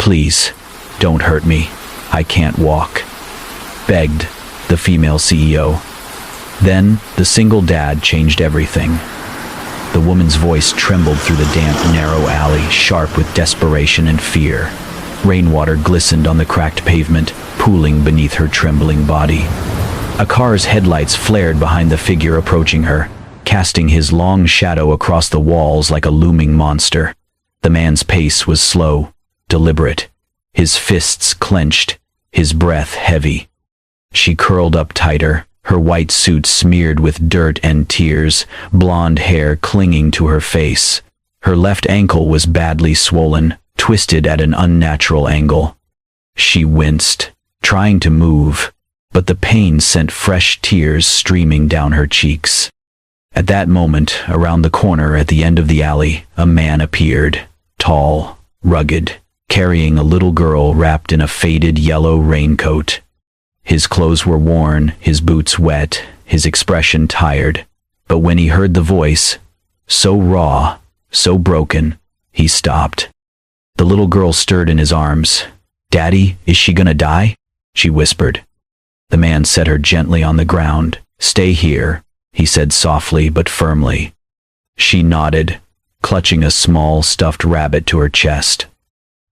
"Please, don't hurt me. I can't walk," begged the female CEO. Then, the single dad changed everything. The woman's voice trembled through the damp, narrow alley, sharp with desperation and fear. Rainwater glistened on the cracked pavement, pooling beneath her trembling body. A car's headlights flared behind the figure approaching her, casting his long shadow across the walls like a looming monster. The man's pace was slow, deliberate, his fists clenched, his breath heavy. She curled up tighter, her white suit smeared with dirt and tears, blonde hair clinging to her face. Her left ankle was badly swollen, twisted at an unnatural angle. She winced, trying to move, but the pain sent fresh tears streaming down her cheeks. At that moment, around the corner at the end of the alley, a man appeared, tall, rugged, carrying a little girl wrapped in a faded yellow raincoat. His clothes were worn, his boots wet, his expression tired, but when he heard the voice, so raw, so broken, he stopped. The little girl stirred in his arms. "Daddy, is she gonna die?" she whispered. The man set her gently on the ground. "Stay here," he said softly but firmly. She nodded, clutching a small stuffed rabbit to her chest.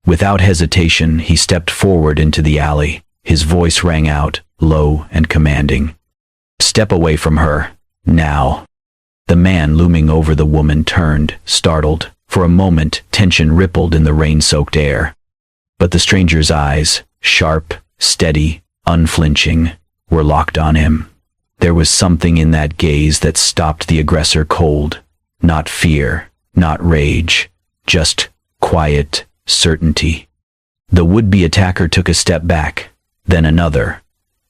Without hesitation, he stepped forward into the alley. His voice rang out, low and commanding. "Step away from her, now." The man looming over the woman turned, startled. For a moment, tension rippled in the rain-soaked air. But the stranger's eyes, sharp, steady, unflinching, were locked on him. There was something in that gaze that stopped the aggressor cold. Not fear, not rage, just quiet certainty. The would-be attacker took a step back, then another,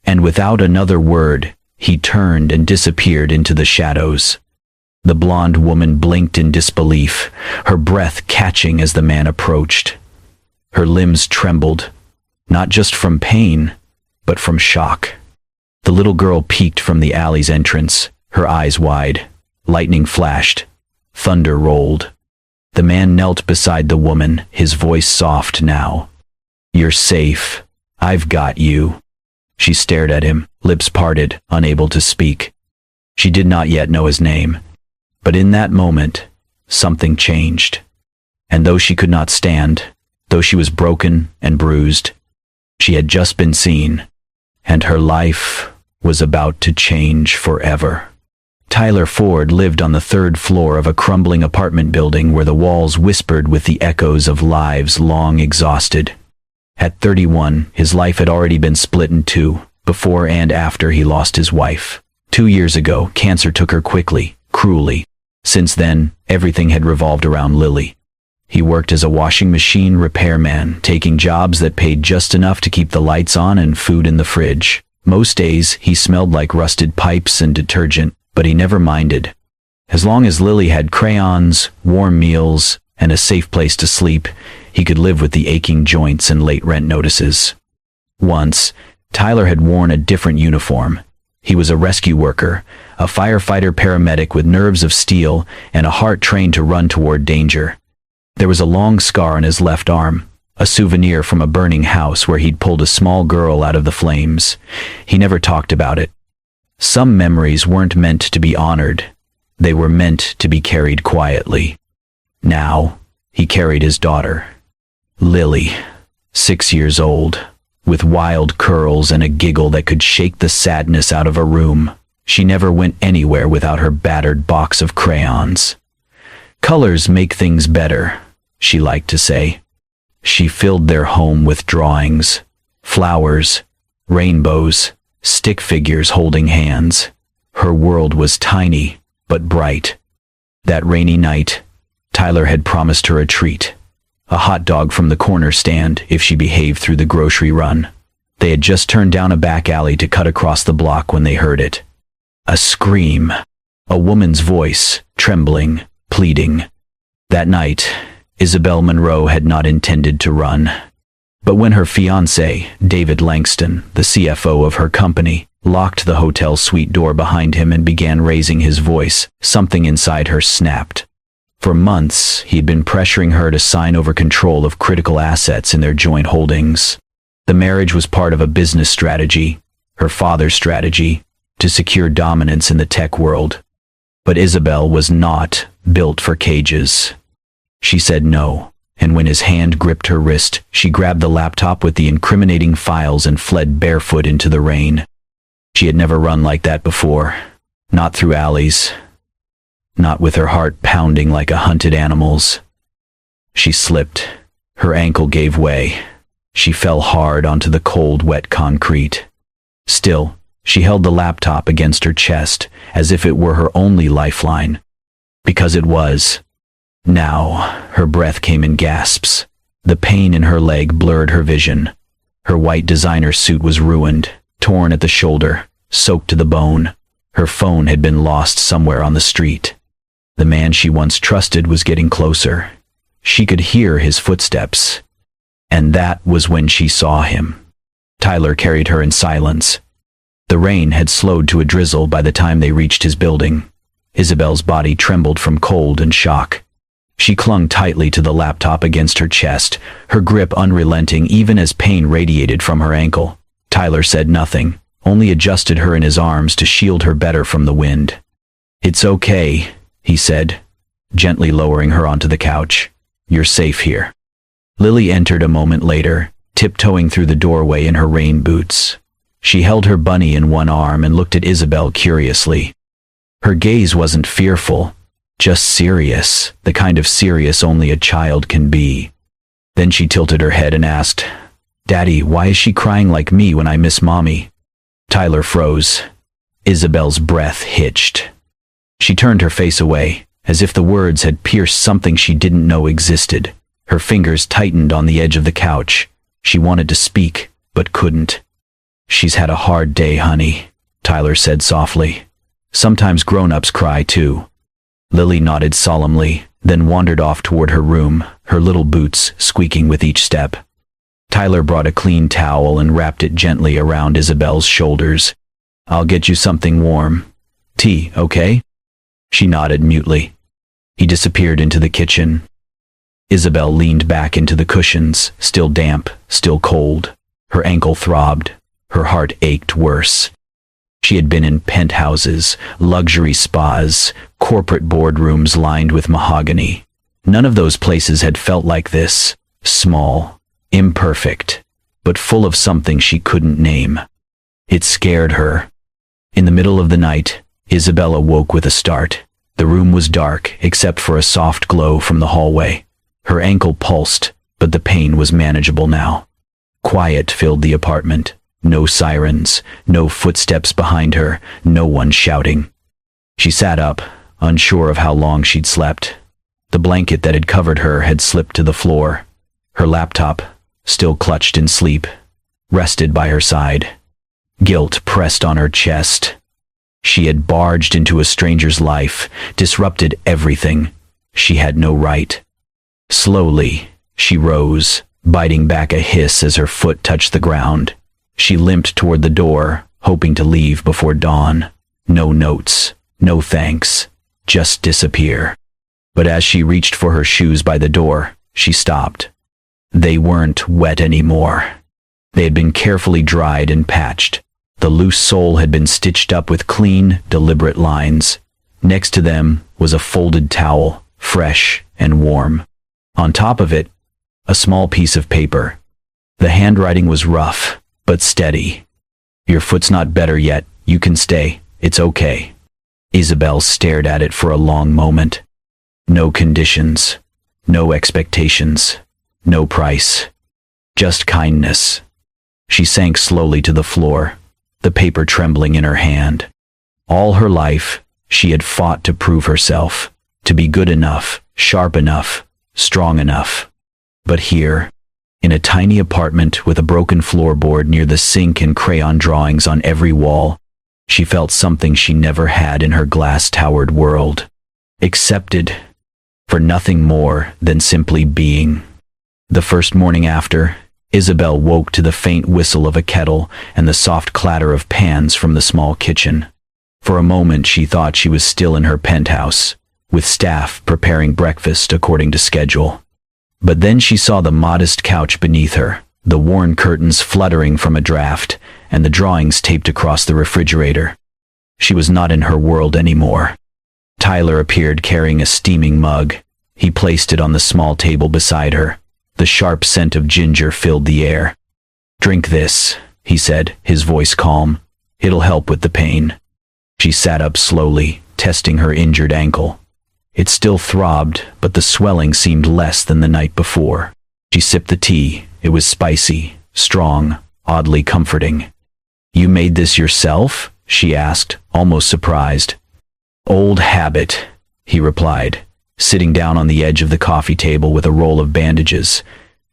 and without another word, he turned and disappeared into the shadows. The blonde woman blinked in disbelief, her breath catching as the man approached. Her limbs trembled, not just from pain, but from shock. The little girl peeked from the alley's entrance, her eyes wide. Lightning flashed. Thunder rolled. The man knelt beside the woman, his voice soft now. "You're safe. I've got you." She stared at him, lips parted, unable to speak. She did not yet know his name. But in that moment, something changed. And though she could not stand, though she was broken and bruised, she had just been seen, and her life was about to change forever. Tyler Ford lived on the third floor of a crumbling apartment building where the walls whispered with the echoes of lives long exhausted. At 31, his life had already been split in two, before and after he lost his wife. 2 years ago, cancer took her quickly, cruelly. Since then, everything had revolved around Lily. He worked as a washing machine repairman, taking jobs that paid just enough to keep the lights on and food in the fridge. Most days, he smelled like rusted pipes and detergent, but he never minded. As long as Lily had crayons, warm meals, and a safe place to sleep, he could live with the aching joints and late rent notices. Once, Tyler had worn a different uniform. He was a rescue worker, a firefighter-paramedic with nerves of steel and a heart trained to run toward danger. There was a long scar on his left arm, a souvenir from a burning house where he'd pulled a small girl out of the flames. He never talked about it. Some memories weren't meant to be honored. They were meant to be carried quietly. Now, he carried his daughter, Lily, 6 years old, with wild curls and a giggle that could shake the sadness out of a room. She never went anywhere without her battered box of crayons. "Colors make things better," she liked to say. She filled their home with drawings, flowers, rainbows, stick figures holding hands. Her world was tiny, but bright. That rainy night, Tyler had promised her a treat. A hot dog from the corner stand if she behaved through the grocery run. They had just turned down a back alley to cut across the block when they heard it. A scream. A woman's voice, trembling, pleading. That night, Isabel Monroe had not intended to run. But when her fiancé, David Langston, the CFO of her company, locked the hotel suite door behind him and began raising his voice, something inside her snapped. For months, he'd been pressuring her to sign over control of critical assets in their joint holdings. The marriage was part of a business strategy, her father's strategy, to secure dominance in the tech world. But Isabel was not built for cages. She said no, and when his hand gripped her wrist, she grabbed the laptop with the incriminating files and fled barefoot into the rain. She had never run like that before, not through alleys, not with her heart pounding like a hunted animal's. She slipped. Her ankle gave way. She fell hard onto the cold, wet concrete. Still, she held the laptop against her chest, as if it were her only lifeline. Because it was. Now, her breath came in gasps. The pain in her leg blurred her vision. Her white designer suit was ruined, torn at the shoulder, soaked to the bone. Her phone had been lost somewhere on the street. The man she once trusted was getting closer. She could hear his footsteps. And that was when she saw him. Tyler carried her in silence. The rain had slowed to a drizzle by the time they reached his building. Isabel's body trembled from cold and shock. She clung tightly to the laptop against her chest, her grip unrelenting even as pain radiated from her ankle. Tyler said nothing, only adjusted her in his arms to shield her better from the wind. "It's okay," he said, gently lowering her onto the couch. "You're safe here." Lily entered a moment later, tiptoeing through the doorway in her rain boots. She held her bunny in one arm and looked at Isabel curiously. Her gaze wasn't fearful, just serious, the kind of serious only a child can be. Then she tilted her head and asked, "Daddy, why is she crying like me when I miss Mommy?" Tyler froze. Isabel's breath hitched. She turned her face away, as if the words had pierced something she didn't know existed. Her fingers tightened on the edge of the couch. She wanted to speak, but couldn't. "She's had a hard day, honey," Tyler said softly. "Sometimes grown-ups cry too." Lily nodded solemnly, then wandered off toward her room, her little boots squeaking with each step. Tyler brought a clean towel and wrapped it gently around Isabel's shoulders. "I'll get you something warm. Tea, okay?" She nodded mutely. He disappeared into the kitchen. Isabel leaned back into the cushions, still damp, still cold. Her ankle throbbed. Her heart ached worse. She had been in penthouses, luxury spas, corporate boardrooms lined with mahogany. None of those places had felt like this, small, imperfect, but full of something she couldn't name. It scared her. In the middle of the night, Isabel awoke with a start. The room was dark, except for a soft glow from the hallway. Her ankle pulsed, but the pain was manageable now. Quiet filled the apartment. No sirens, no footsteps behind her, no one shouting. She sat up, unsure of how long she'd slept. The blanket that had covered her had slipped to the floor. Her laptop, still clutched in sleep, rested by her side. Guilt pressed on her chest. She had barged into a stranger's life, disrupted everything. She had no right. Slowly, she rose, biting back a hiss as her foot touched the ground. She limped toward the door, hoping to leave before dawn. No notes, no thanks, just disappear. But as she reached for her shoes by the door, she stopped. They weren't wet anymore. They had been carefully dried and patched. The loose sole had been stitched up with clean, deliberate lines. Next to them was a folded towel, fresh and warm. On top of it, a small piece of paper. The handwriting was rough, but steady. "Your foot's not better yet. You can stay. It's okay." Isabel stared at it for a long moment. No conditions, no expectations, no price. Just kindness. She sank slowly to the floor, the paper trembling in her hand. All her life, she had fought to prove herself, to be good enough, sharp enough, strong enough. But here, in a tiny apartment with a broken floorboard near the sink and crayon drawings on every wall, she felt something she never had in her glass-towered world. Accepted, for nothing more than simply being. The first morning after, Isabel woke to the faint whistle of a kettle and the soft clatter of pans from the small kitchen. For a moment she thought she was still in her penthouse, with staff preparing breakfast according to schedule. But then she saw the modest couch beneath her, the worn curtains fluttering from a draft, and the drawings taped across the refrigerator. She was not in her world anymore. Tyler appeared carrying a steaming mug. He placed it on the small table beside her. The sharp scent of ginger filled the air. "Drink this," he said, his voice calm. "It'll help with the pain." She sat up slowly, testing her injured ankle. It still throbbed, but the swelling seemed less than the night before. She sipped the tea. It was spicy, strong, oddly comforting. "You made this yourself?" she asked, almost surprised. "Old habit," he replied, sitting down on the edge of the coffee table with a roll of bandages.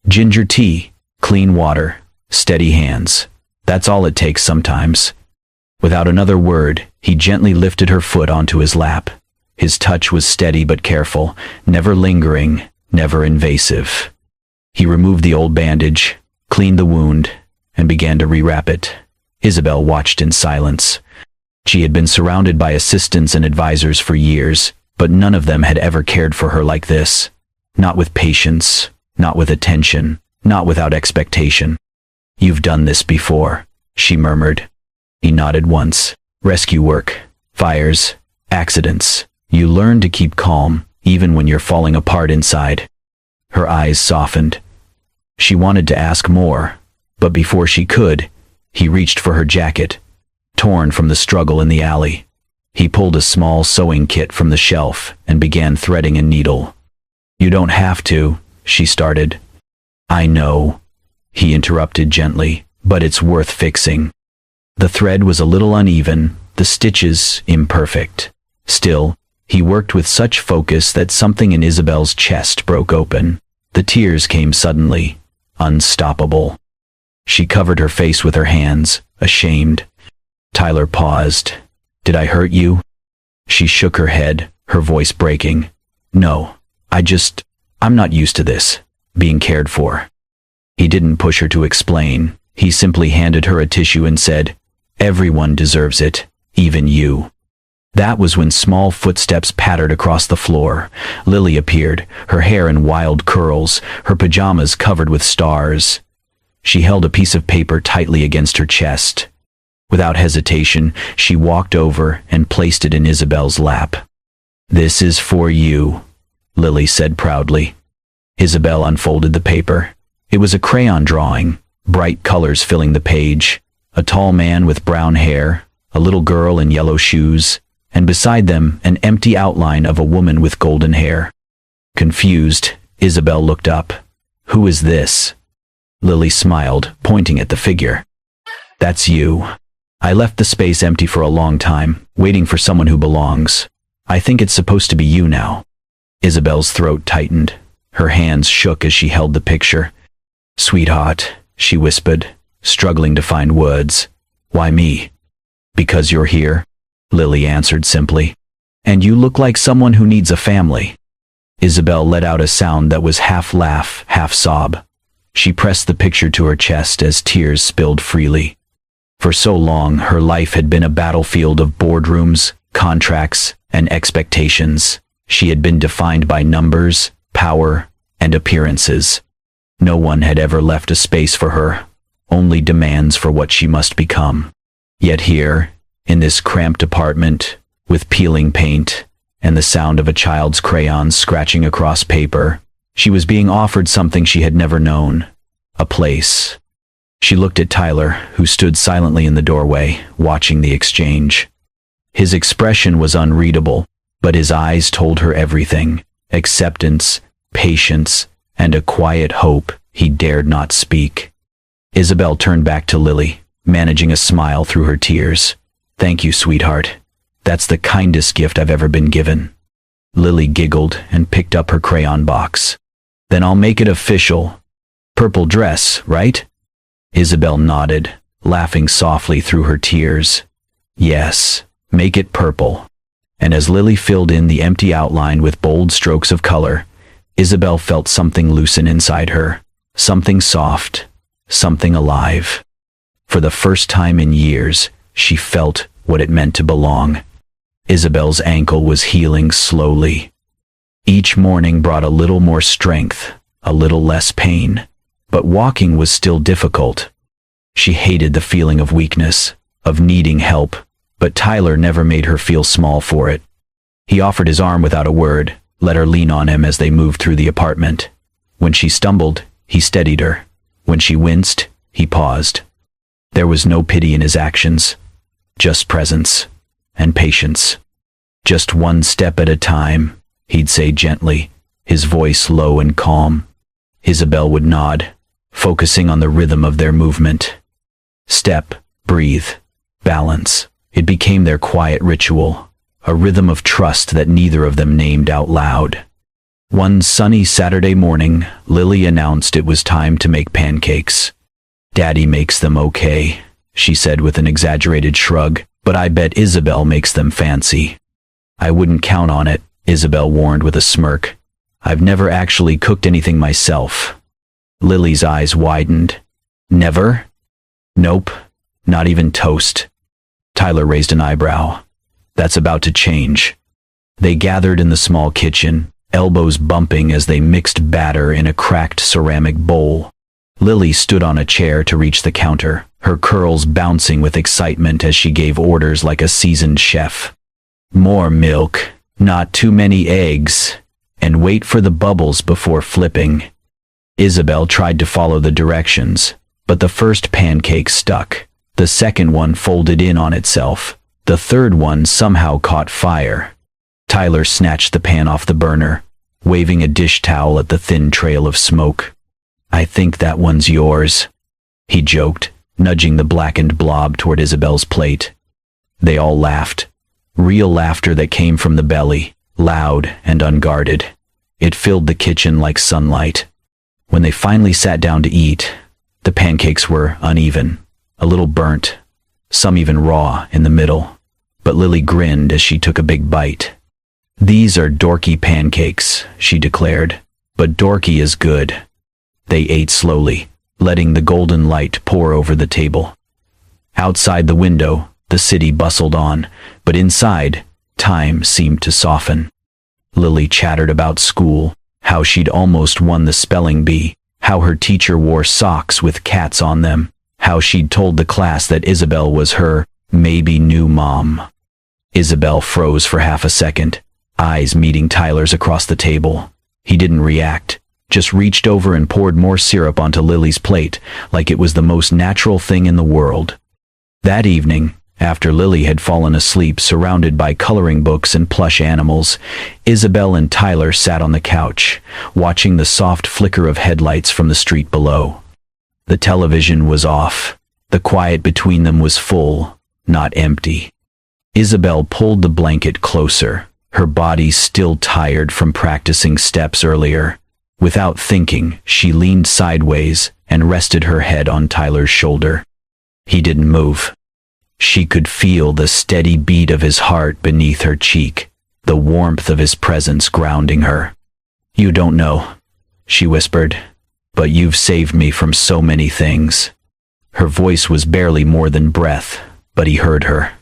"Ginger tea, clean water, steady hands. That's all it takes sometimes." Without another word, he gently lifted her foot onto his lap. His touch was steady but careful, never lingering, never invasive. He removed the old bandage, cleaned the wound, and began to rewrap it. Isabel watched in silence. She had been surrounded by assistants and advisors for years, but none of them had ever cared for her like this. Not with patience, not with attention, not without expectation. "You've done this before," she murmured. He nodded once. "Rescue work, fires, accidents. You learn to keep calm, even when you're falling apart inside." Her eyes softened. She wanted to ask more, but before she could, he reached for her jacket, torn from the struggle in the alley. He pulled a small sewing kit from the shelf and began threading a needle. "You don't have to," she started. "I know," he interrupted gently, "but it's worth fixing." The thread was a little uneven, the stitches imperfect. Still, he worked with such focus that something in Isabel's chest broke open. The tears came suddenly, unstoppable. She covered her face with her hands, ashamed. Tyler paused. "Did I hurt you?" She shook her head, her voice breaking. "No, I'm not used to this, being cared for." He didn't push her to explain. He simply handed her a tissue and said, "Everyone deserves it, even you." That was when small footsteps pattered across the floor. Lily appeared, her hair in wild curls, her pajamas covered with stars. She held a piece of paper tightly against her chest. Without hesitation, she walked over and placed it in Isabel's lap. "This is for you," Lily said proudly. Isabel unfolded the paper. It was a crayon drawing, bright colors filling the page. A tall man with brown hair, a little girl in yellow shoes, and beside them an empty outline of a woman with golden hair. Confused, Isabel looked up. "Who is this?" Lily smiled, pointing at the figure. "That's you. I left the space empty for a long time, waiting for someone who belongs. I think it's supposed to be you now." Isabel's throat tightened. Her hands shook as she held the picture. "Sweetheart," she whispered, struggling to find words. "Why me?" "Because you're here," Lily answered simply. "And you look like someone who needs a family." Isabel let out a sound that was half laugh, half sob. She pressed the picture to her chest as tears spilled freely. For so long, her life had been a battlefield of boardrooms, contracts, and expectations. She had been defined by numbers, power, and appearances. No one had ever left a space for her, only demands for what she must become. Yet here, in this cramped apartment, with peeling paint, and the sound of a child's crayons scratching across paper, she was being offered something she had never known, a place. She looked at Tyler, who stood silently in the doorway, watching the exchange. His expression was unreadable, but his eyes told her everything: acceptance, patience, and a quiet hope he dared not speak. Isabel turned back to Lily, managing a smile through her tears. "Thank you, sweetheart. That's the kindest gift I've ever been given." Lily giggled and picked up her crayon box. "Then I'll make it official. Purple dress, right?" Isabel nodded, laughing softly through her tears. "Yes, make it purple." And as Lily filled in the empty outline with bold strokes of color, Isabel felt something loosen inside her, something soft, something alive. For the first time in years, she felt what it meant to belong. Isabel's ankle was healing slowly. Each morning brought a little more strength, a little less pain, but walking was still difficult. She hated the feeling of weakness, of needing help, but Tyler never made her feel small for it. He offered his arm without a word, let her lean on him as they moved through the apartment. When she stumbled, he steadied her. When she winced, he paused. There was no pity in his actions, just presence and patience. Just one step at a time, he'd say gently, his voice low and calm. Isabel would nod, focusing on the rhythm of their movement. Step, breathe, balance. It became their quiet ritual, a rhythm of trust that neither of them named out loud. One sunny Saturday morning, Lily announced it was time to make pancakes. "Daddy makes them okay," she said with an exaggerated shrug, "but I bet Isabel makes them fancy." "I wouldn't count on it," Isabel warned with a smirk. "I've never actually cooked anything myself." Lily's eyes widened. "Never?" "Nope, not even toast." Tyler raised an eyebrow. "That's about to change." They gathered in the small kitchen, elbows bumping as they mixed batter in a cracked ceramic bowl. Lily stood on a chair to reach the counter, her curls bouncing with excitement as she gave orders like a seasoned chef. "More milk, not too many eggs, and wait for the bubbles before flipping." Isabel tried to follow the directions, but the first pancake stuck. The second one folded in on itself. The third one somehow caught fire. Tyler snatched the pan off the burner, waving a dish towel at the thin trail of smoke. "I think that one's yours," he joked, nudging the blackened blob toward Isabel's plate. They all laughed. Real laughter that came from the belly, loud and unguarded. It filled the kitchen like sunlight. When they finally sat down to eat, the pancakes were uneven, a little burnt, some even raw in the middle. But Lily grinned as she took a big bite. "These are dorky pancakes," she declared, "but dorky is good." They ate slowly, letting the golden light pour over the table. Outside the window, the city bustled on, but inside, time seemed to soften. Lily chattered about school, how she'd almost won the spelling bee, how her teacher wore socks with cats on them, how she'd told the class that Isabel was her maybe new mom. Isabel froze for half a second, eyes meeting Tyler's across the table. He didn't react, just reached over and poured more syrup onto Lily's plate, like it was the most natural thing in the world. That evening, after Lily had fallen asleep surrounded by coloring books and plush animals, Isabel and Tyler sat on the couch, watching the soft flicker of headlights from the street below. The television was off. The quiet between them was full, not empty. Isabel pulled the blanket closer, her body still tired from practicing steps earlier. Without thinking, she leaned sideways and rested her head on Tyler's shoulder. He didn't move. She could feel the steady beat of his heart beneath her cheek, the warmth of his presence grounding her. "You don't know," she whispered, "but you've saved me from so many things." Her voice was barely more than breath, but he heard her.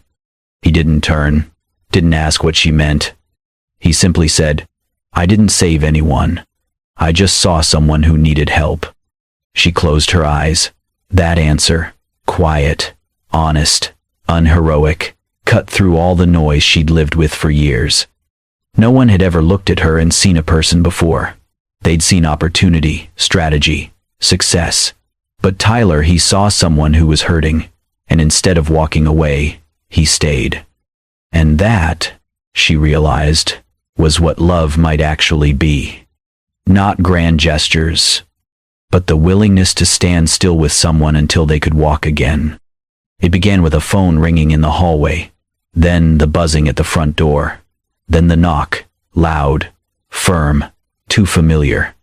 He didn't turn, didn't ask what she meant. He simply said, "I didn't save anyone. I just saw someone who needed help." She closed her eyes. That answer, quiet, honest, unheroic, cut through all the noise she'd lived with for years. No one had ever looked at her and seen a person before. They'd seen opportunity, strategy, success. But Tyler, he saw someone who was hurting, and instead of walking away, he stayed. And that, she realized, was what love might actually be. Not grand gestures, but the willingness to stand still with someone until they could walk again. It began with a phone ringing in the hallway, then the buzzing at the front door, then the knock, loud, firm, too familiar.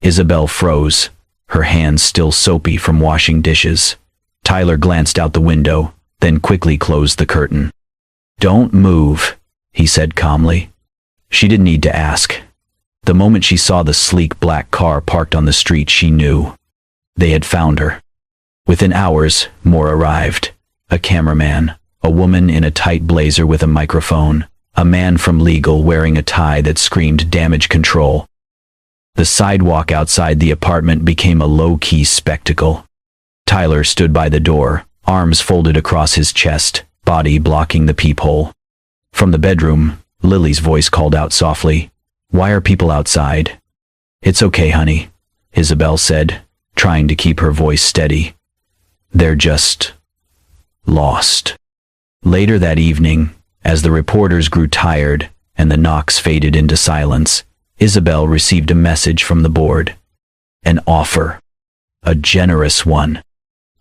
Isabel froze, her hands still soapy from washing dishes. Tyler glanced out the window, then quickly closed the curtain. "Don't move," he said calmly. She didn't need to ask. The moment she saw the sleek black car parked on the street, she knew. They had found her. Within hours, more arrived. A cameraman, a woman in a tight blazer with a microphone, A man from legal wearing a tie that screamed damage control. The sidewalk outside the apartment became a low-key spectacle. Tyler stood by the door, arms folded across his chest, body blocking the peephole. From the bedroom, Lily's voice called out softly, "Why are people outside?" "It's okay, honey," Isabel said, trying to keep her voice steady. "They're just lost." Later that evening, as the reporters grew tired and the knocks faded into silence, Isabel received a message from the board. An offer. A generous one.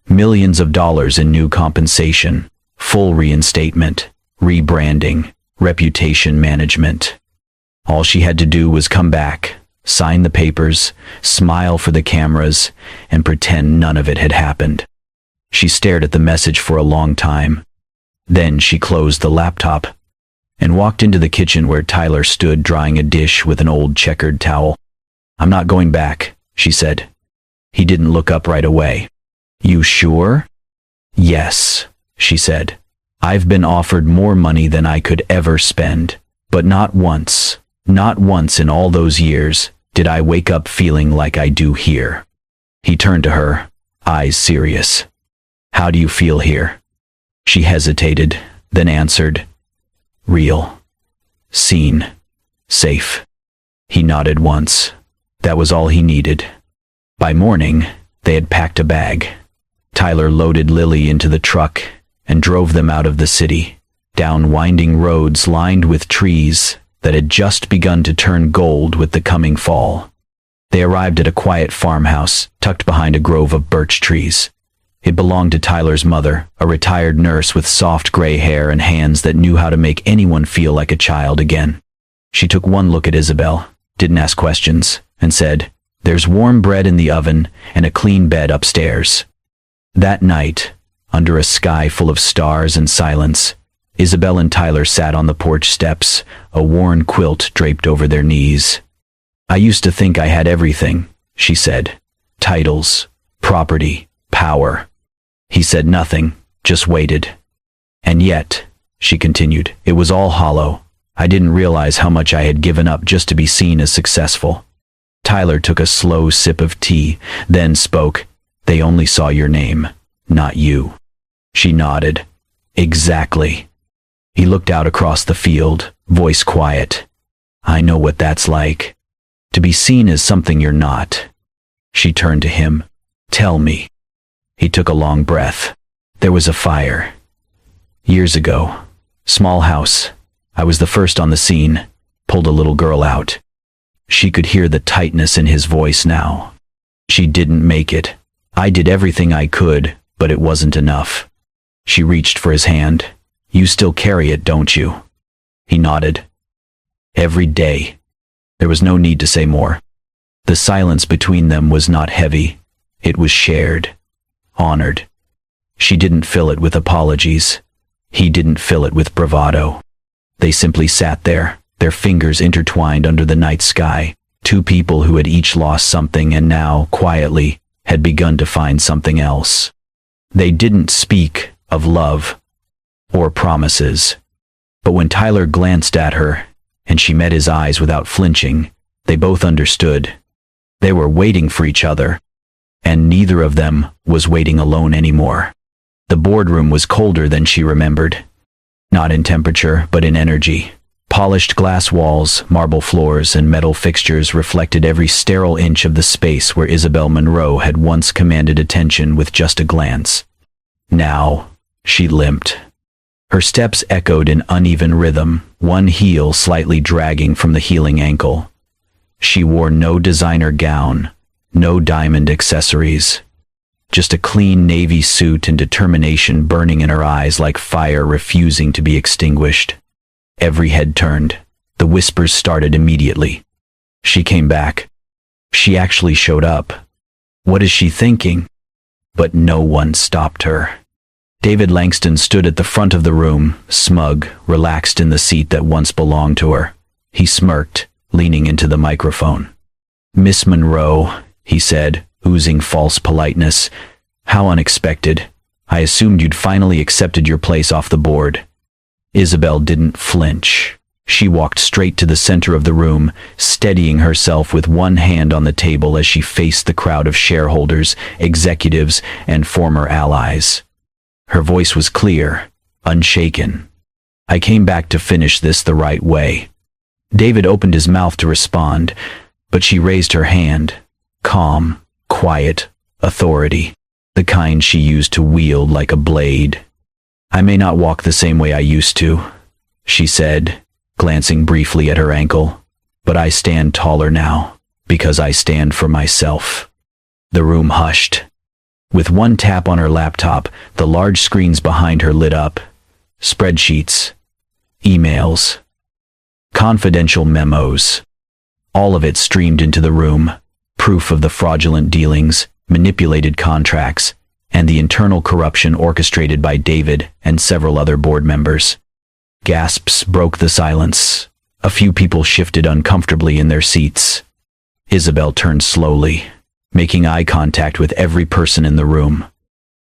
Millions of dollars in new compensation, full reinstatement, rebranding, reputation management. All she had to do was come back, sign the papers, smile for the cameras, and pretend none of it had happened. She stared at the message for a long time. Then she closed the laptop and walked into the kitchen where Tyler stood drying a dish with an old checkered towel. "I'm not going back," she said. He didn't look up right away. "You sure?" "Yes," she said. "I've been offered more money than I could ever spend, but not once in all those years, did I wake up feeling like I do here." He turned to her, eyes serious. "How do you feel here?" She hesitated, then answered, "Real. Seen. Safe." He nodded once. That was all he needed. By morning, they had packed a bag. Tyler loaded Lily into the truck and drove them out of the city, down winding roads lined with trees that had just begun to turn gold with the coming fall. They arrived at a quiet farmhouse tucked behind a grove of birch trees. It belonged to Tyler's mother, a retired nurse with soft gray hair and hands that knew how to make anyone feel like a child again. She took one look at Isabel, didn't ask questions, and said, "There's warm bread in the oven and a clean bed upstairs." That night, under a sky full of stars and silence, Isabel and Tyler sat on the porch steps, a worn quilt draped over their knees. "I used to think I had everything," she said. "Titles, property, power." He said nothing, just waited. "And yet," she continued, "it was all hollow. I didn't realize how much I had given up just to be seen as successful." Tyler took a slow sip of tea, then spoke. "They only saw your name, not you." She nodded. "Exactly." He looked out across the field, voice quiet. "I know what that's like. To be seen as something you're not." She turned to him. "Tell me." He took a long breath. "There was a fire. Years ago. Small house. I was the first on the scene. Pulled a little girl out." She could hear the tightness in his voice now. "She didn't make it. I did everything I could, but it wasn't enough." She reached for his hand. "You still carry it, don't you?" He nodded. "Every day." There was no need to say more. The silence between them was not heavy. It was shared. Honored. She didn't fill it with apologies. He didn't fill it with bravado. They simply sat there, their fingers intertwined under the night sky, two people who had each lost something and now, quietly, had begun to find something else. They didn't speak of love or promises. But when Tyler glanced at her, and she met his eyes without flinching, they both understood. They were waiting for each other. And neither of them was waiting alone anymore. The boardroom was colder than she remembered. Not in temperature, but in energy. Polished glass walls, marble floors, and metal fixtures reflected every sterile inch of the space where Isabel Monroe had once commanded attention with just a glance. Now, she limped. Her steps echoed in uneven rhythm, one heel slightly dragging from the healing ankle. She wore no designer gown, no diamond accessories. Just a clean navy suit and determination burning in her eyes like fire refusing to be extinguished. Every head turned. The whispers started immediately. She came back. She actually showed up. What is she thinking? But no one stopped her. David Langston stood at the front of the room, smug, relaxed in the seat that once belonged to her. He smirked, leaning into the microphone. "Miss Monroe," he said, oozing false politeness. "How unexpected. I assumed you'd finally accepted your place off the board." Isabel didn't flinch. She walked straight to the center of the room, steadying herself with one hand on the table as she faced the crowd of shareholders, executives, and former allies. Her voice was clear, unshaken. "I came back to finish this the right way." David opened his mouth to respond, but she raised her hand. Calm, quiet, authority. The kind she used to wield like a blade. "I may not walk the same way I used to," she said, glancing briefly at her ankle, "but I stand taller now, because I stand for myself." The room hushed. With one tap on her laptop, the large screens behind her lit up. Spreadsheets, emails, confidential memos. All of it streamed into the room, proof of the fraudulent dealings, manipulated contracts, and the internal corruption orchestrated by David and several other board members. Gasps broke the silence. A few people shifted uncomfortably in their seats. Isabel turned slowly, making eye contact with every person in the room.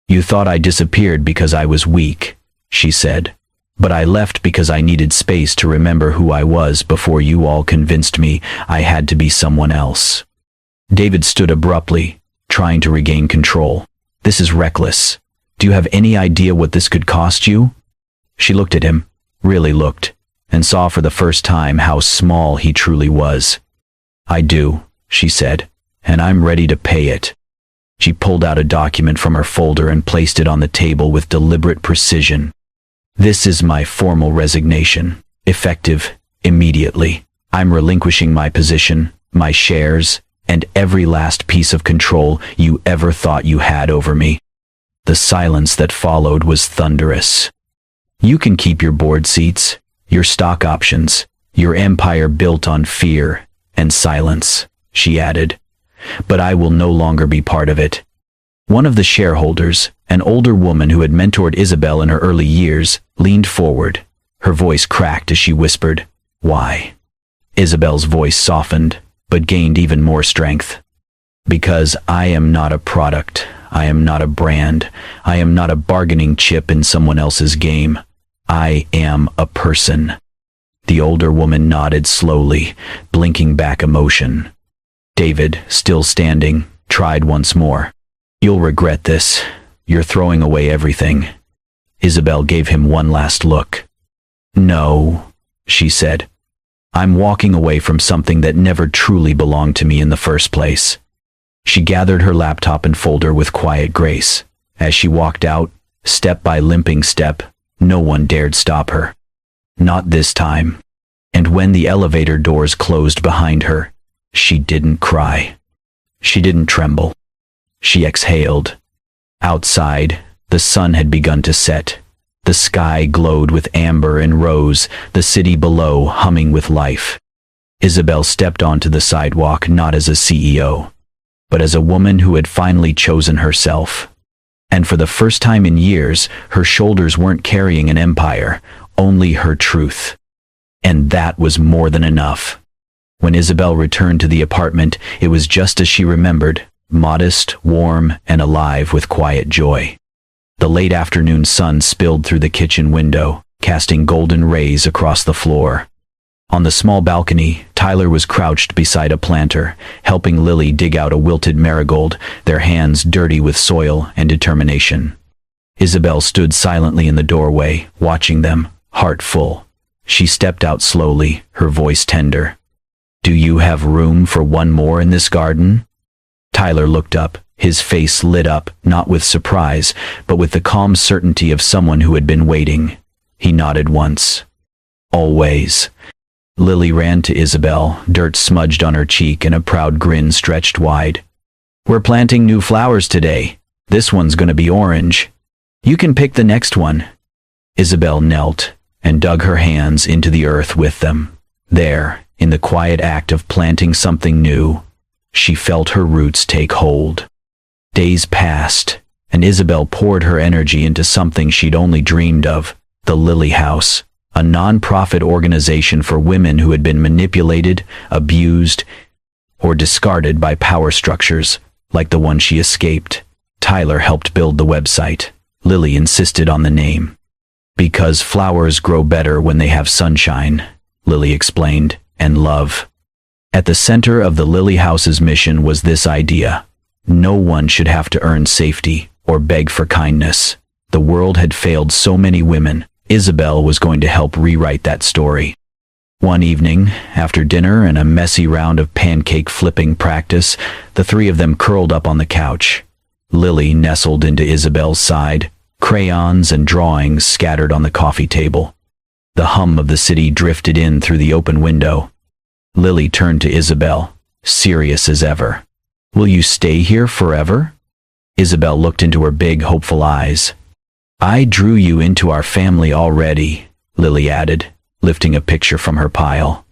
"You thought I disappeared because I was weak," she said. "But I left because I needed space to remember who I was before you all convinced me I had to be someone else." David stood abruptly, trying to regain control. "This is reckless. Do you have any idea what this could cost you?" She looked at him, really looked, and saw for the first time how small he truly was. "I do," she said, "and I'm ready to pay it." She pulled out a document from her folder and placed it on the table with deliberate precision. "This is my formal resignation, effective immediately. I'm relinquishing my position, my shares, and every last piece of control you ever thought you had over me." The silence that followed was thunderous. "You can keep your board seats, your stock options, your empire built on fear and silence," she added, "but I will no longer be part of it." One of the shareholders, an older woman who had mentored Isabel in her early years, leaned forward. Her voice cracked as she whispered, "Why?" Isabel's voice softened, but gained even more strength. "Because I am not a product. I am not a brand. I am not a bargaining chip in someone else's game. I am a person." The older woman nodded slowly, blinking back emotion. David, still standing, tried once more. "You'll regret this. You're throwing away everything." Isabel gave him one last look. "No," she said. "I'm walking away from something that never truly belonged to me in the first place." She gathered her laptop and folder with quiet grace. As she walked out, step by limping step, no one dared stop her. Not this time. And when the elevator doors closed behind her, she didn't cry. She didn't tremble. She exhaled. Outside, the sun had begun to set. The sky glowed with amber and rose, the city below humming with life. Isabel stepped onto the sidewalk not as a CEO, but as a woman who had finally chosen herself. And for the first time in years, her shoulders weren't carrying an empire, only her truth. And that was more than enough. When Isabel returned to the apartment, it was just as she remembered, modest, warm, and alive with quiet joy. The late afternoon sun spilled through the kitchen window, casting golden rays across the floor. On the small balcony, Tyler was crouched beside a planter, helping Lily dig out a wilted marigold, their hands dirty with soil and determination. Isabel stood silently in the doorway, watching them, heart full. She stepped out slowly, her voice tender. "Do you have room for one more in this garden?" Tyler looked up, his face lit up, not with surprise, but with the calm certainty of someone who had been waiting. He nodded once. "Always." Lily ran to Isabel, dirt smudged on her cheek and a proud grin stretched wide. "We're planting new flowers today. This one's gonna be orange. You can pick the next one." Isabel knelt and dug her hands into the earth with them. There, in the quiet act of planting something new, she felt her roots take hold. Days passed, and Isabel poured her energy into something she'd only dreamed of, the Lily House, a non-profit organization for women who had been manipulated, abused, or discarded by power structures, like the one she escaped. Tyler helped build the website. Lily insisted on the name. "Because flowers grow better when they have sunshine," Lily explained, and love. At the center of the Lily House's mission was this idea. No one should have to earn safety or beg for kindness. The world had failed so many women. Isabel was going to help rewrite that story. One evening, after dinner and a messy round of pancake flipping practice, the three of them curled up on the couch. Lily nestled into Isabel's side, crayons and drawings scattered on the coffee table. The hum of the city drifted in through the open window. Lily turned to Isabel, serious as ever. "Will you stay here forever?" Isabel looked into her big, hopeful eyes. "I drew you into our family already," Lily added, lifting a picture from her pile.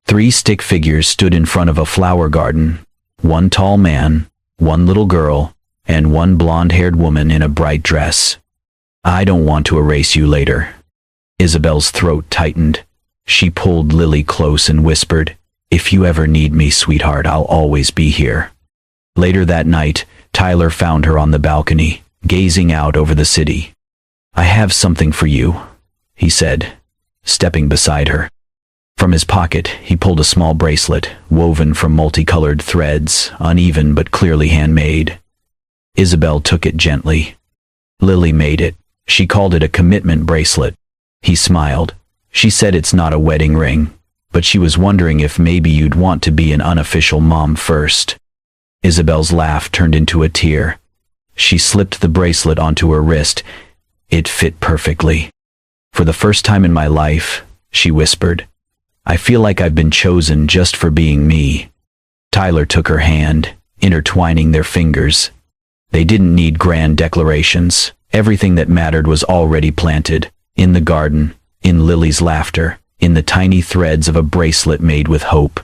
3 stick figures stood in front of a flower garden. 1 tall man, 1 little girl, and 1 blonde-haired woman in a bright dress. "I don't want to erase you later." Isabel's throat tightened. She pulled Lily close and whispered, "If you ever need me, sweetheart, I'll always be here." Later that night, Tyler found her on the balcony, gazing out over the city. "I have something for you," he said, stepping beside her. From his pocket, he pulled a small bracelet, woven from multicolored threads, uneven but clearly handmade. Isabel took it gently. "Lily made it. She called it a commitment bracelet." He smiled. "She said it's not a wedding ring, but she was wondering if maybe you'd want to be an unofficial mom first." Isabel's laugh turned into a tear. She slipped the bracelet onto her wrist. It fit perfectly. "For the first time in my life," she whispered, "I feel like I've been chosen just for being me." Tyler took her hand, intertwining their fingers. They didn't need grand declarations. Everything that mattered was already planted. In the garden, in Lily's laughter, in the tiny threads of a bracelet made with hope.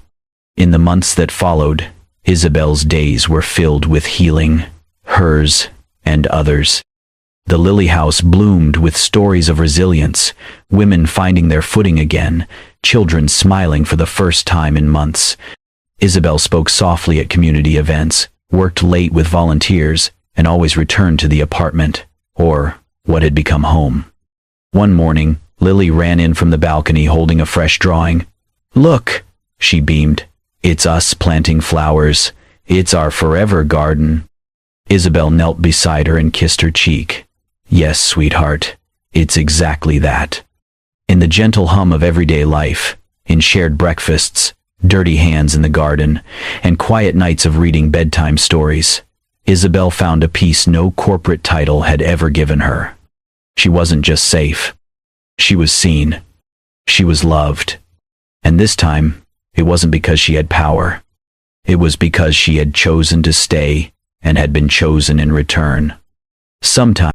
In the months that followed, Isabel's days were filled with healing, hers and others. The Lily House bloomed with stories of resilience, women finding their footing again, children smiling for the first time in months. Isabel spoke softly at community events, worked late with volunteers, and always returned to the apartment, or what had become home. One morning, Lily ran in from the balcony holding a fresh drawing. "Look," she beamed. "It's us planting flowers. It's our forever garden." Isabel knelt beside her and kissed her cheek. "Yes, sweetheart, it's exactly that." In the gentle hum of everyday life, in shared breakfasts, dirty hands in the garden, and quiet nights of reading bedtime stories, Isabel found a peace no corporate title had ever given her. She wasn't just safe. She was seen. She was loved. And this time, it wasn't because she had power. It was because she had chosen to stay and had been chosen in return. Sometimes